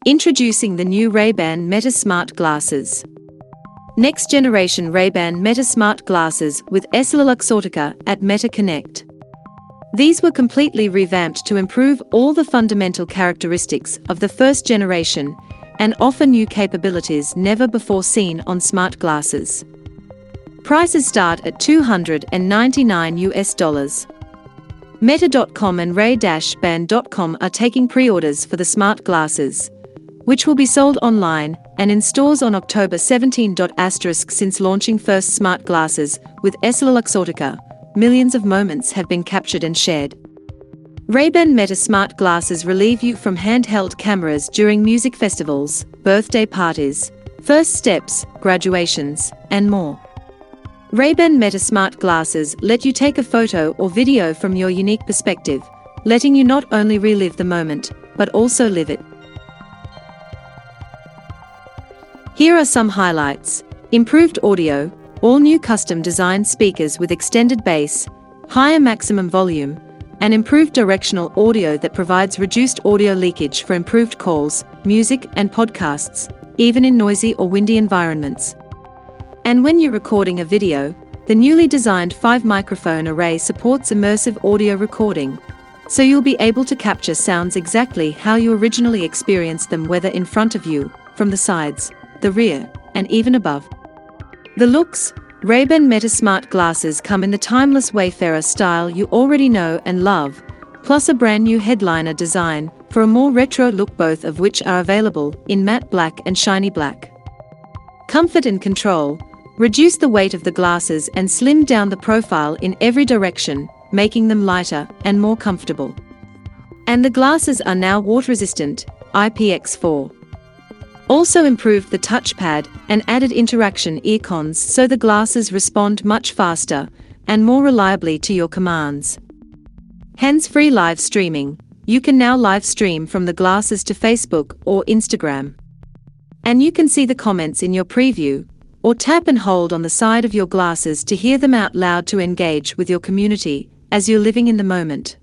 Introducing the new Rayban Meta Smart Glasses. Next generation Rayban Meta Smart Glasses with EssilorLuxottica at Meta Connect. These were completely revamped to improve all the fundamental characteristics of the first generation and offer new capabilities never before seen on smart glasses. Prices start at $299. Meta.com and Ray-Ban.com are taking pre-orders for the smart glasses, which will be sold online and in stores on October 17. Since launching first smart glasses with EssilorLuxottica, millions of moments have been captured and shared. Rayban Meta Smart Glasses relieve you from handheld cameras during music festivals, birthday parties, first steps, graduations, and more. Rayban Meta Smart Glasses let you take a photo or video from your unique perspective, letting you not only relive the moment, but also live it. Here are some highlights: improved audio, all new custom-designed speakers with extended bass, higher maximum volume, and improved directional audio that provides reduced audio leakage for improved calls, music, and podcasts, even in noisy or windy environments. And when you're recording a video, the newly designed 5-microphone array supports immersive audio recording, so you'll be able to capture sounds exactly how you originally experienced them, whether in front of you, from the sides, the rear, and even above. The looks: Rayban Meta Smart Glasses come in the timeless Wayfarer style you already know and love, plus a brand new headliner design for a more retro look, both of which are available in matte black and shiny black. Comfort and control: reduce the weight of the glasses and slim down the profile in every direction, making them lighter and more comfortable. And the glasses are now water-resistant, IPX4. Also improved the touchpad and added interaction icons so the glasses respond much faster and more reliably to your commands. Hands-free live streaming: you can now live stream from the glasses to Facebook or Instagram. And you can see the comments in your preview, or tap and hold on the side of your glasses to hear them out loud to engage with your community as you're living in the moment.